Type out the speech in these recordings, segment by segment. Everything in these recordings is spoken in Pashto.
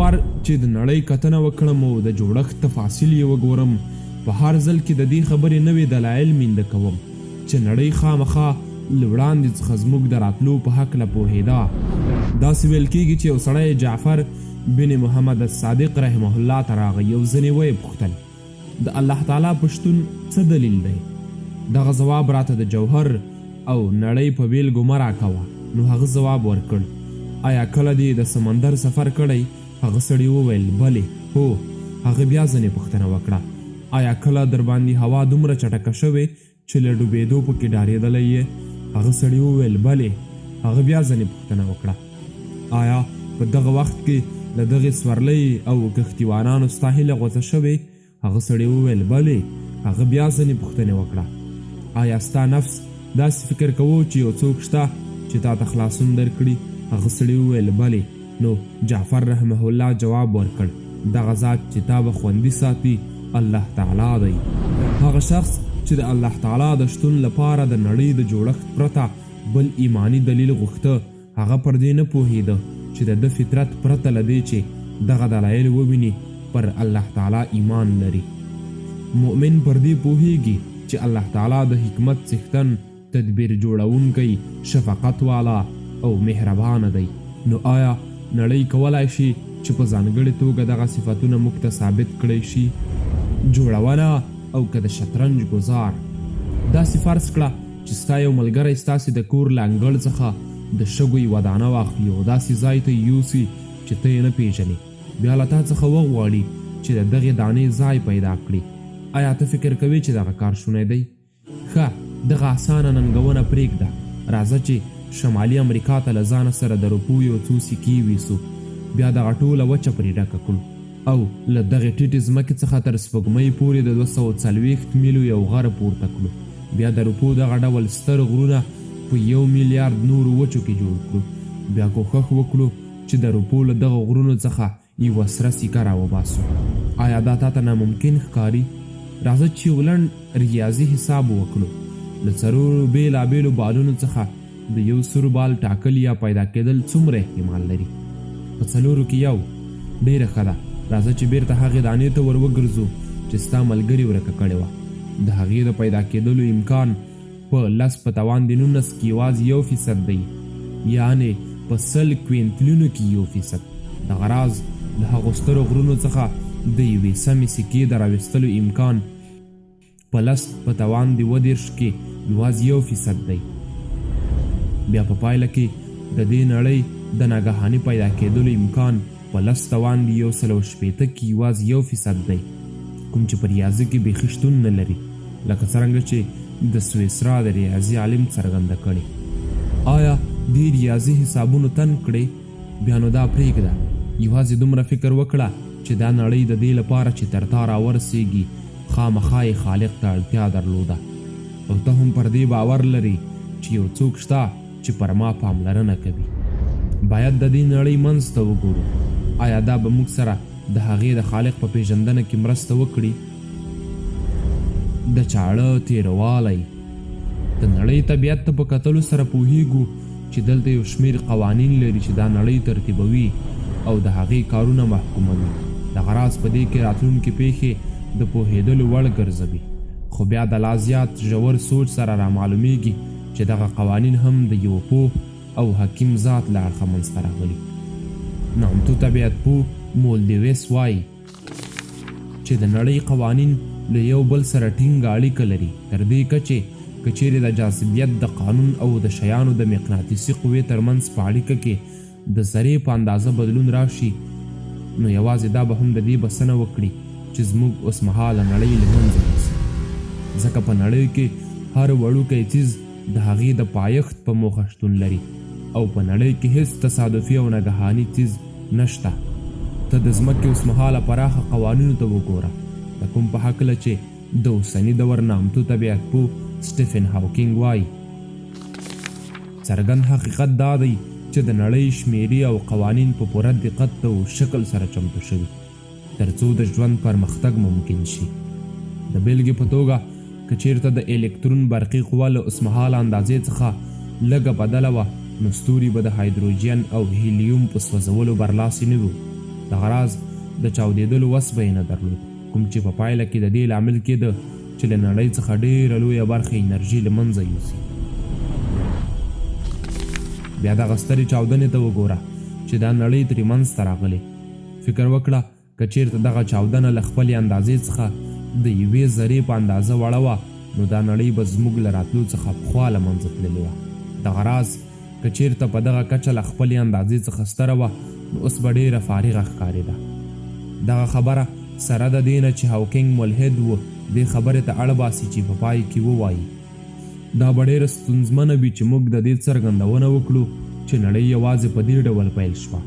وار چې د نړۍ کتنه وکړم او د جوړښت تفاصیل یې وګورم، په هر ځل کې د دې خبرې نوې دلایل مینده کوم چې نړۍ خامخا له وړاندې څخه زموږ د راتلو په هکله پوهېده. داسې ویل کېږي چې یو سړی جعفر بن محمد الصادق رحمه الله ته راغی. یو ځنې ویې پوښتل د الله تعالی په شتون څه دلیل دی؟ دغه ځواب راته د جوهر او نړۍ په بیلګو مه راکوه. نو هغه ځواب ورکړ آیا کله دې د سمندر سفر کړی؟ هغه سړي وویل بلې، هو. هغه بیا ځنې پوښتنه وکړه آیا کله در باندې هوا دومره چټکه شوې چې له ډوبېدو پکې ډارېدلی یې؟ هغه سړي وویل بلې. هغه بیا ځنې پوښتنه وکړه آیا په دغه وخت کې له دغې سورلۍ او کښتیوانانو ستا هیله غوڅه شوې؟ هغه سړي وویل بلې. هغه بیا ځنې پوښتنې وکړه آیا ستا نفس داسې فکر کوو چې یو څوک شته چې تا ته خلاصون درکړي؟ هغه سړي وویل بلې. نو جعفر رحمه الله جواب ورکړ دغه ذات چې تا به خوندي ساتي الله تعالی دی. هغه شخص چې د الله تعالی د شتون لپاره د نړۍ د جوړښت پرته بل ایمانی دلیل غوښته، هغه پر دې نه پوهېده چې د ده فطرت پرته له دې چې دغه دلایل وویني پر الله تعالی ایمان لري. مؤمن پر دې پوهېږي چې الله تعالی د حکمت څښتن، تدبیر جوړونکی، شفقت والا او مهربانه دی. نو آیا نړۍ کولای شي چې په ځانګړې توګه دغه صفتونه موږ ته ثابت کړی شي؟ جوړونه او که د شطرنج ګزار. داسې فرض کړه چې ستا یو ملګری ستاسې د کور له انګړ څخه د شګو یوه دانه واخلي او داسې ځای ته یوسي چې ته یې نه پېژنې، بیا له تا څخه وغواړي چې د دغې دانې ځای پیدا کړي. آیا ته فکر کوې چې دغه کار شونی دی؟ ښه، دغه اسانه ننګونه پرېږده، راځه چې شمالي امریکا ته له ځانه سره د روپو یو څو سکې ویسو، بیا دغه ټوله وچه پرې ډکه کړو او له دغې ټیټې ځمکې څخه تر سپوږمۍ پورې د 240 میلو یو غر پورته کړو، بیا د روپو دغه ډول ستر غرونه په 1 میلیارد نورو وچو کې جوړ کړو، بیا کوښښ وکړو چې د روپو له دغه غرونو څخه یوه سره سکه راوباسو. آیا دا تاته ناممکن ښکاري؟ راځه چې یو لنډ ریاضي حساب وکړو. له څلورو بېلابېلو بالونو څخه د یو سور بال ټاکل یا پیدا کېدل څومره احتمال لري؟ په څلورو کې یو. ډېره ښه ده، راځه چې بیرته هغې دانې ته ور وګرځو چې ستا ملګري ورکه کړې وه. د هغې د پیدا کېدلو امکان په 10⁻19 کې یوازې 1% دی، یعنې په 100 کوینټلونو کې 1%. دغه راز د هغو سترو غرونو څخه د یوې سمې سکې د راویستلو امکان په 10⁻20 کې یوازې 1% دی. بیا په پایله کې د دې نړۍ د ناګهاني پیدا کېدلو امکان په 10⁻160 کې یوازې 1% دی، کوم چې په ریاضي کې بیخي شتون نه لري، لکه څرنګه چې د سویسرا د ریاضي عالم څرګنده کړې. آیا دې ریاضي حسابونو تن کړې؟ بیا نو دا پرېږده، یوازې دومره فکر وکړه چې دا نړۍ د دې لپاره چې تر تا راورسېږي خامخا یې خالق ته اړتیا درلوده، او ته هم پر دې باور لري چې یو څوک شته چې پر ما پاملرنه کوي. باید د دې نړۍ منځ ته وګورو، آیا دا به موږ سره د هغې د خالق په پیژندنه کې مرسته وکړي؟ د چاړه تیروالی. د نړۍ طبیعت ته په کتلو سره پوهیږو چې دلته یو شمیر قوانین لري چې دا نړۍ ترتیبوي او د هغې کارونه محکوموي. دغه راز په دې کې راتلونکې پیښې د پوهېدلو وړ ګرځوي، خو بیا د لا زیات ژور سوچ سره رامعلومیږي چې دغه قوانین هم د یو پوه او حکیم ذات له اړخه منځته راغلي. نامتو طبیعت پوه مولډیویس وایي چې د نړۍ قوانین له یو بل سره ټینګه اړیکه لري، تر دې کچې که چیرې د جاذبیت د قانون او د شیانو د مقناطیسي قوې ترمنځ په اړیکه کې د ذرې په اندازه بدلون راشي، نو یوازې دا به هم د دې بسنه وکړي چې زموږ اوسمهاله نړۍ له منځه یوسي، ځکه په نړۍ کې هر وړوکی څیز د هغې د پایښت په موخه شتون لري او په نړۍ کې هیڅ تصادفي او ناګهاني څیز نشته. ته د ځمکې اوسمهاله پراخه قوانینو ته وګوره، د کوم په هکله چې د اوسني دور نامتو طبیعت پوه سټیفن هاوکینګ وایي څرګند حقیقت دا دی چې د نړۍ شمیرې او قوانین په پوره دقت او شکل سره چمتو شوي ترڅو د ژوند پرمختګ ممکن شي. د بیلګې په توګه که چیرته د الکترون برقي قوه له اوسمهاله اندازې څخه لږه بدله وه، نو ستوري به د هایدروجن او هیلیوم په سوځولو برلاسي نه وو، دغه راز د چاودېدلو وس به یې نه درلود، کوم چې په پایله کې د دې لامل کېده چې له نړۍ څخه ډېره لویه برخه انرژي له منځه یوسي. بیا دغه سترې چاودنې ته وګوره چې دا نړۍ ترې منځته راغلې. فکر وکړه که چېرته دغه چاودنه له خپلې اندازې څخه د یوې ذرې په اندازه وړه وه نو دا نړۍ به زموږ له راتلو څخه پخوا له منځه تللې وه. دغه راز که چېرته په دغه کچه له خپلې اندازې څخه ستره وه نو اوس به ډېره فارغه ښکارېده. دغه خبره سره د دې نه چې هاوکینګ ملحد و دې خبرې ته اړ باسي چې په پای کې ووایي دا به ډېره ستونزمنه وي چې موږ د دې څرګندونه وکړو چې نړۍ یوازې په دې ډول پیل شوه.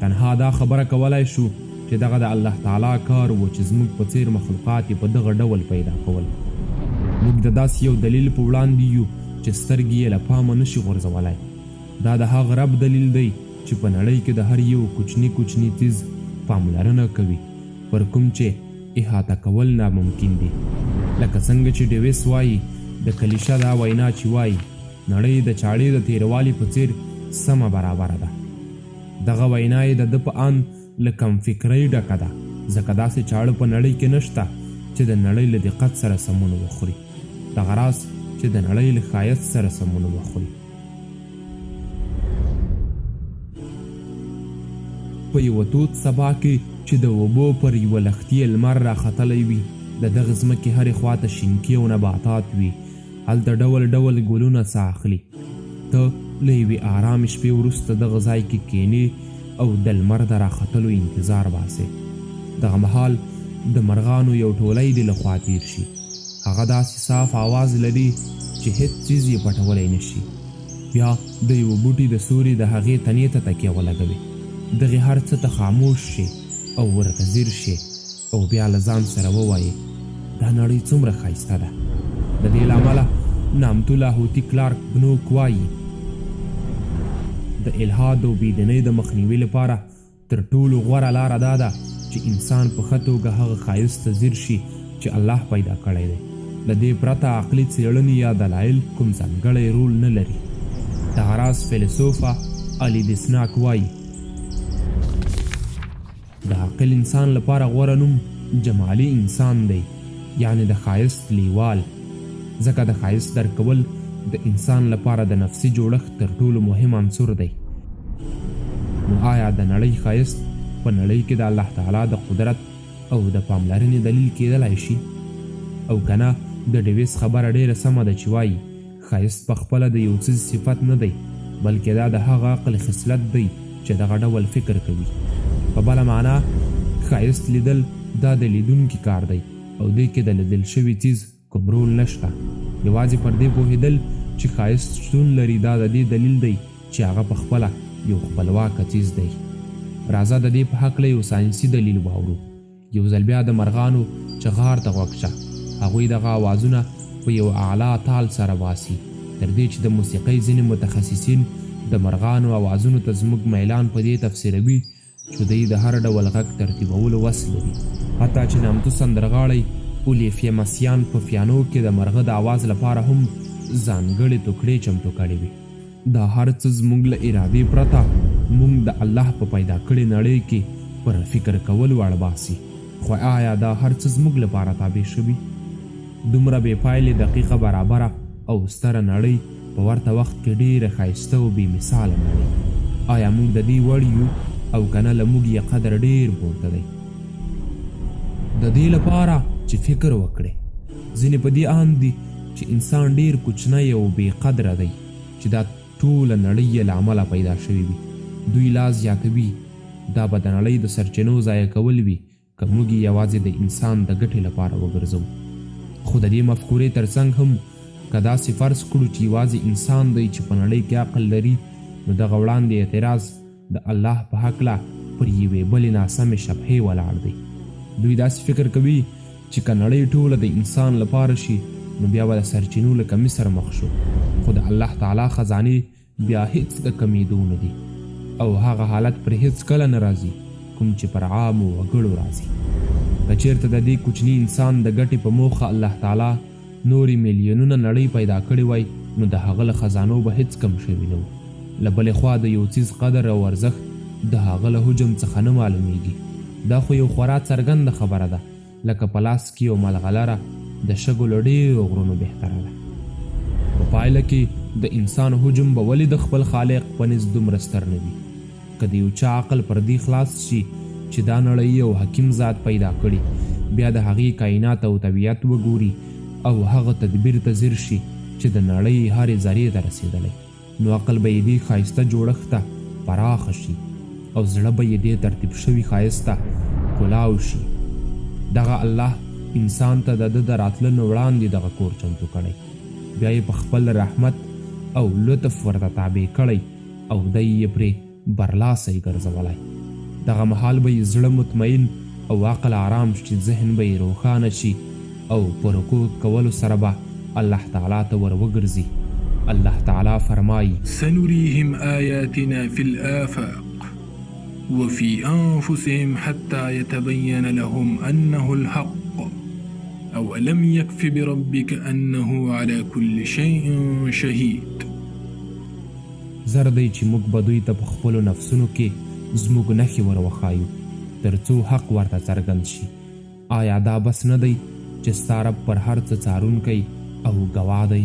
تنها دا خبره کولی شو چې دغه د الله تعالی کار و چې زموږ په څیر مخلوقات په دغه ډول پیدا کول. موږ د داسې یو دلیل په وړاندې یو چې سترګې یې له پامه نشي غورځولی. دا د هغه رب دلیل دی چې په نړۍ کې د هر یو کوچني څیز پاملرنه کوي پر کوم چې احاطه کول ناممکن دي. لکه څنګه چې ډیویس وایي د کلیشه دا وینا چې وایي نړۍ د چاړې د تیروالي په څیر سمه برابره ده. دغه وینا یې د ده په ان له کم فکرۍ ډکه ده، ځکه داسې چاړه په نړۍ کې نشته چې د نړۍ له دقت سره سمون وخوري، دغه راز چې د نړۍ له ښایست سره سمون وخوري. په یوه تود سبا کې چې د اوبو پر یوه لښتي لمر راختلی وي، د دغه ځمکې هرې خواته شینکي او نباتات وي، هلته ډول ډول ګلونه ساه اخلي. ته له یوې آرامې شپې وروسته دغه ځای کې کښېنې او د لمر د راختلو انتظار باسې. دغه مهال د مرغانو یو ټولی دې له خوا تیر شي. هغه داسې صاف آواز لري چې هیڅ څیز یې پټولی نشي. بیا د یوه بوټي د سوري د هغې تنې ته تکیه ولګوي، دغې هر څه ته خاموش شي او ورته ځیر شي او بیا له ځان سره ووایي دا نړۍ څومره ښایسته ده. د دې له امله نامتو لاهوتي کلارک بنوک وایي د الحاد او بېدینۍ د مخنیوي لپاره تر ټولو غوره لاره دا ده چې انسان په ښه توګه هغه ښایست ته ځیر شي چې الله پیدا کړی دی. له دې پرته عقلي څېړنې یا دلایل کوم ځانګړی رول نه لري. دغه راز فیلسوفه الی دسناک وایي د عاقل انسان لپاره غوره نوم جمالي انسان دی، یعنی د ښایست لیوال، ځکه د ښایست درکول د انسان لپاره د نفسي جوړښت تر ټولو مهم عنصر دی. نو آیا د نړۍ ښایست په نړۍ کې د الله تعالی د قدرت او د پاملرنې دلیل کېدلی شي؟ او که نه، د ډیویس خبره ډیره سمه ده چې وایي ښایست په خپله د یو څیز صفت نه دی، بلکې دا د هغه عقل خصلت دی چې دغه ډول فکر کوي. په بله معنا ښایست لیدل دا د لیدونکي کار دی او دې کې د لیدل شوي څیز کوم رول نشته. یوازې پر دې پوهېدل چې ښایست شتون لري دا د دې دلیل دی چې هغه په خپله یو خپلواکه څیز دی. راځه د دې په هکله یو ساینسي دلیل واورو. یو ځل بیا د مرغانو چغار ته غوږ شه. هغوی دغه اوازونه په یو اعلی تال سره باسي، تر دې چې د موسیقۍ ځینې متخصصین د مرغانو اوازونو ته زموږ میلان په دې تفسیروي چې دوی د هر ډول غږ ترتیبولو وس لري. حتی چې نامتو سندرغاړی اولیفیا مسیان په پیانو کې د مرغه د آواز لپاره هم ځانګړې ټوکړې چمتو کړې وي. دا هر څه زموږ له ارادې پرته موږ د الله په پیدا کړې نړۍ کې پر فکر کولو اړ باسي. خو آیا دا هر څه زموږ لپاره تابع شوي؟ دومره بې پایلې دقیقه برابره او ستره نړۍ په ورته وخت کې ډېره ښایسته او بې مثاله نړۍ. آیا موږ د دې وړ یو او که نه له موږ یې قدر ډېر پورته دی؟ د دې لپاره چې فکر وکړې. ځینې په دې ان دي چې انسان ډېر کوچنی او بې قدره دی چې دا ټوله نړۍ یې له امله پیدا شوې وي. دوی لا زیاتوي دا به د نړۍ د سرچینو ضایع کول وي که موږ یې یوازې د انسان د ګټې لپاره وګرځوو. خو د دې مفکورې ترڅنګ هم که داسې فرض کړو چې یوازې انسان دی چې په نړۍ کې عقل لري، نو دغه وړاندې اعتراض د الله په هکله پر یوې بلې ناسمې شبهې ولاړ دی. دوی داسې فکر کوي چې که نړۍ ټوله د انسان لپاره شي نو بیا به د سرچینو له کمي سره مخ شو، خو د الله تعالی خزانې بیا هیڅ د کمیدو نه دي او هغه حالت پر هیڅ کله نه راځي کوم چې پر عامو وګړو راځي. که چېرته د دې کوچني انسان د ګټې په موخه الله تعالی نورې میلیونونه نړۍ پیدا کړې وای نو د هغه له خزانو به هیڅ کم شوي نه و. له بلې خوا د یو څیز قدر او ارزښت د هغه له حجم څخه نه معلومیږي. دا خو یو خورا څرګنده خبره ده، لکه په لاس کې یو ملغلره د شګو له ډېرو غرونو بهتره ده. په پایله کې د انسان حجم به ولې د خپل خالق په نزد دومره ستر نه وي؟ که د یو چا عقل پر دې خلاص شي چې دا نړۍ یو حکیم ذات پیدا کړي، بیا د هغې کائنات او طبیعت وګوري او هغه تدبیر ته ځیر شي چې د نړۍ هرې ذرې ته رسېدلی، نو عقل به یې دې ښایسته جوړښت ته پراخه شي او زړه به یې دې ترتیب شوي ښایست ته کلاو شي. دغه الله انسان ته د ده د راتلنو وړاندې دغه کور چمتو کړی، بیا یې په خپل رحمت او لطف ورته تابع کړی او دی یې پرې برلاسی ګرځولی. دغه مهال به یې زړه مطمئن او عقل آرام شي، ذهن به یې روښانه شي او په رکوع کولو سره به الله تعالی ته ور وګرځي. الله تعالی فرمایي: سنريهم آياتنا في الآفاق وفي أنفسهم حتى يتبين لهم أنه الحق أولم يكف بربك أنه على كل شيء شهيد. زر دی چې موږ به دوی ته په خپلو نفسونو کې زموږ نښې ور وښایو تر څو حق ورته څرګند شي. آیا دا بس نه دی چې ستا رب پر هر څه څارونکی او ګواه دی؟